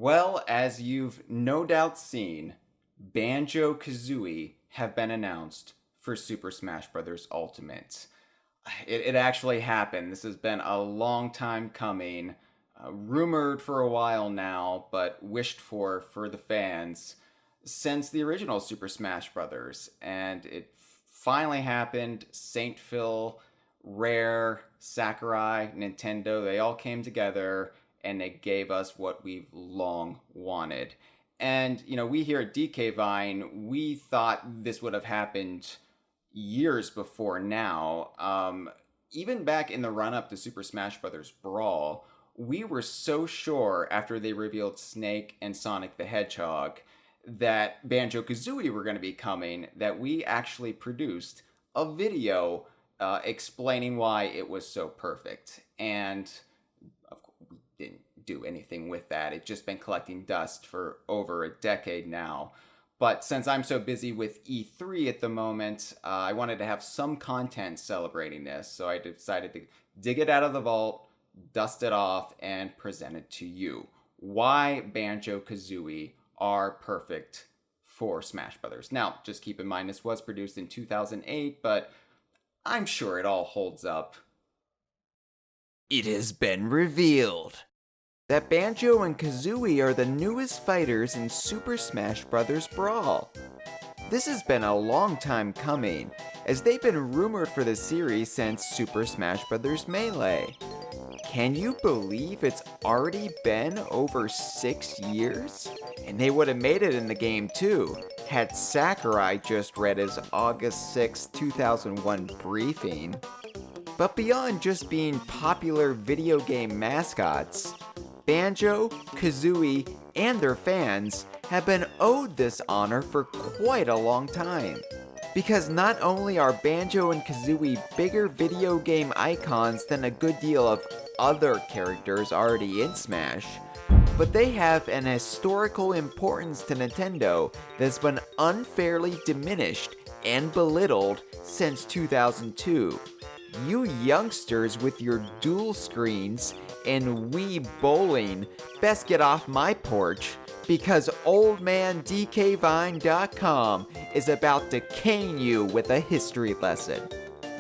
Well, as you've no doubt seen, Banjo-Kazooie have been announced for Super Smash Bros. Ultimate. It actually happened. This has been a long time coming, rumored for a while now, but wished for the fans since the original Super Smash Bros. And it finally happened. Saint Phil, Rare, Sakurai, Nintendo, they all came together and it gave us what we've long wanted. And, we here at DK Vine, we thought this would have happened years before now. Even back in the run up to Super Smash Bros. Brawl, we were so sure after they revealed Snake and Sonic the Hedgehog that Banjo-Kazooie were going to be coming that we actually produced a video explaining why it was so perfect. And of course, we didn't do anything with that. It's just been collecting dust for over a decade now. But since I'm so busy with E3 at the moment, I wanted to have some content celebrating this. So I decided to dig it out of the vault, dust it off, and present it to you. Why Banjo-Kazooie are perfect for Smash Brothers. Now, just keep in mind this was produced in 2008, but I'm sure it all holds up. It has been revealed that Banjo and Kazooie are the newest fighters in Super Smash Bros. Brawl. This has been a long time coming, as they've been rumored for the series since Super Smash Bros. Melee. Can you believe it's already been over 6 years? And they would have made it in the game too, had Sakurai just read his August 6, 2001 briefing. But beyond just being popular video game mascots, Banjo, Kazooie, and their fans have been owed this honor for quite a long time. Because not only are Banjo and Kazooie bigger video game icons than a good deal of other characters already in Smash, but they have an historical importance to Nintendo that's been unfairly diminished and belittled since 2002. You youngsters with your dual screens and Wii bowling best get off my porch, because oldmandkvine.com is about to cane you with a history lesson.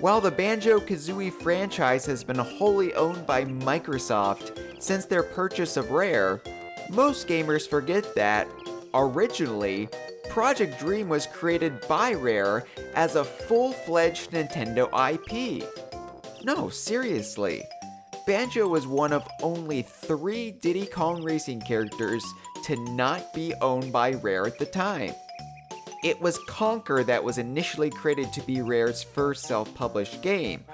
While the Banjo-Kazooie franchise has been wholly owned by Microsoft since their purchase of Rare, most gamers forget that, originally, Project Dream was created by Rare as a full-fledged Nintendo IP. No, seriously. Banjo was one of only 3 Diddy Kong Racing characters to not be owned by Rare at the time. It was Conker that was initially created to be Rare's first self-published game,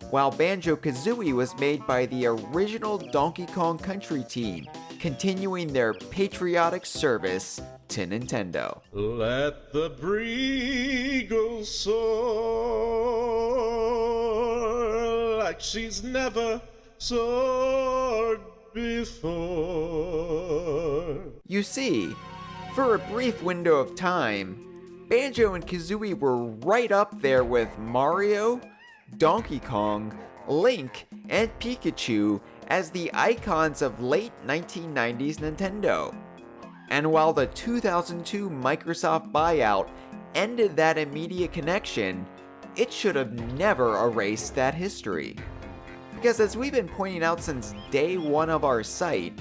while Banjo-Kazooie was made by the original Donkey Kong Country team, continuing their patriotic service to Nintendo. Let the Bree soar like she's never soared before. You see, for a brief window of time, Banjo and Kazooie were right up there with Mario, Donkey Kong, Link, and Pikachu as the icons of late 1990s Nintendo. And while the 2002 Microsoft buyout ended that immediate connection, it should have never erased that history. Because as we've been pointing out since day one of our site,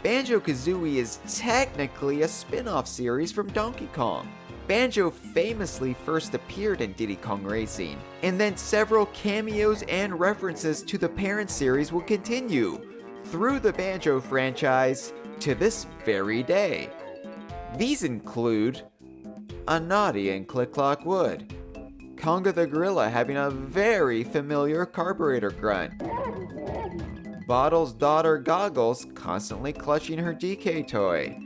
Banjo-Kazooie is technically a spin-off series from Donkey Kong. Banjo famously first appeared in Diddy Kong Racing, and then several cameos and references to the parent series will continue through the Banjo franchise to this very day. These include a Naughty and Click Clock Wood, Conga the Gorilla having a very familiar carburetor grunt, Bottle's daughter Goggles constantly clutching her DK toy,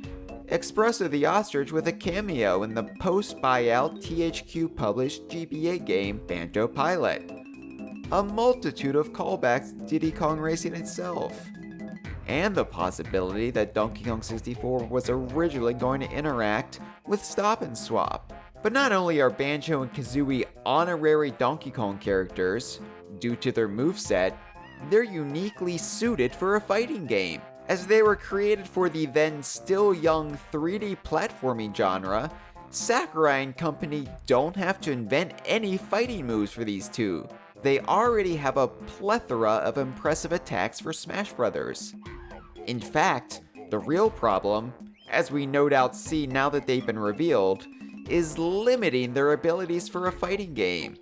Espresso the Ostrich with a cameo in the post-buyout THQ published GBA game Banjo Pilot, a multitude of callbacks to Diddy Kong Racing itself, and the possibility that Donkey Kong 64 was originally going to interact with Stop and Swap. But not only are Banjo and Kazooie honorary Donkey Kong characters, due to their moveset, they're uniquely suited for a fighting game, As they were created for the then still young 3D platforming genre, Sakurai and company don't have to invent any fighting moves for these two. They already have a plethora of impressive attacks for Smash Bros. In fact, the real problem, as we no doubt see now that they've been revealed, is limiting their abilities for a fighting game.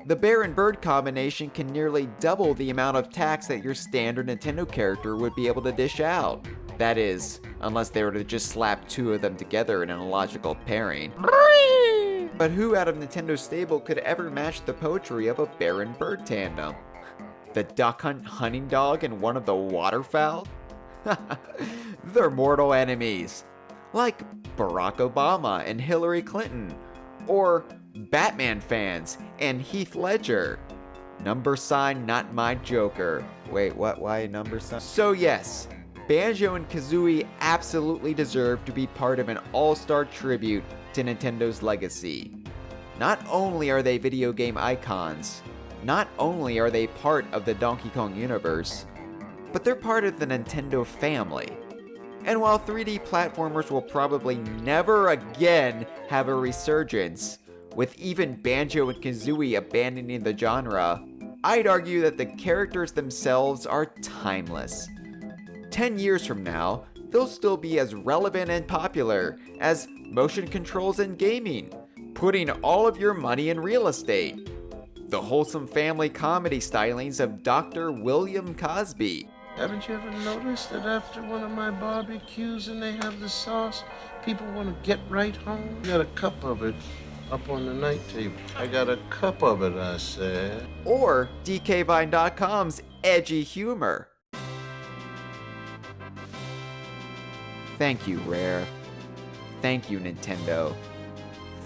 The bear and bird combination can nearly double the amount of attacks that your standard Nintendo character would be able to dish out. That is, unless they were to just slap two of them together in an illogical pairing. But who out of Nintendo's stable could ever match the poetry of a bear and bird tandem? The duck hunt hunting dog and one of the waterfowl? They're mortal enemies. Like Barack Obama and Hillary Clinton. Or Batman fans and Heath Ledger. Number sign, not my Joker. Wait, what? Why number sign? So yes, Banjo and Kazooie absolutely deserve to be part of an all-star tribute to Nintendo's legacy. Not only are they video game icons, not only are they part of the Donkey Kong universe, but they're part of the Nintendo family. And while 3D platformers will probably never again have a resurgence, with even Banjo and Kazooie abandoning the genre, I'd argue that the characters themselves are timeless. 10 years from now, they'll still be as relevant and popular as motion controls and gaming, putting all of your money in real estate, the wholesome family comedy stylings of Dr. William Cosby. Haven't you ever noticed that after one of my barbecues and they have the sauce, people want to get right home? I got a cup of it up on the night table. I got a cup of it, I said. Or DKVine.com's edgy humor. Thank you, Rare. Thank you, Nintendo.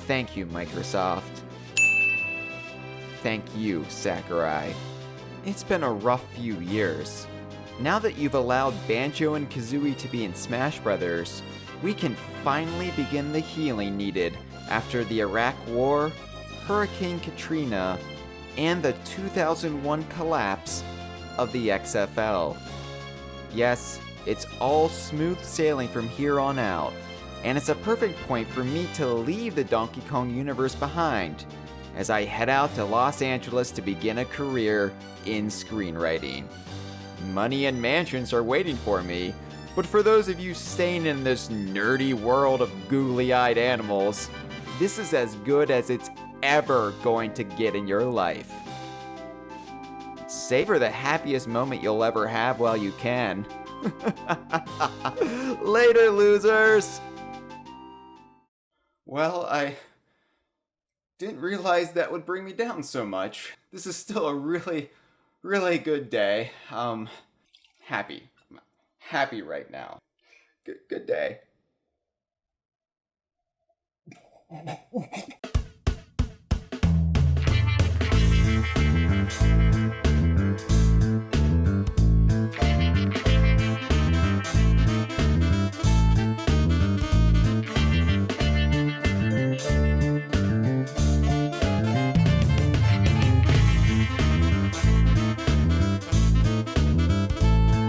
Thank you, Microsoft. Thank you, Sakurai. It's been a rough few years. Now that you've allowed Banjo and Kazooie to be in Smash Bros., we can finally begin the healing needed after the Iraq War, Hurricane Katrina, and the 2001 collapse of the XFL. Yes, it's all smooth sailing from here on out, and it's a perfect point for me to leave the Donkey Kong universe behind as I head out to Los Angeles to begin a career in screenwriting. Money and mansions are waiting for me, but for those of you staying in this nerdy world of googly-eyed animals, this is as good as it's ever going to get in your life. Savor the happiest moment you'll ever have while you can. Later, losers! Well, I didn't realize that would bring me down so much. This is still a really good day. Happy right now. Good day.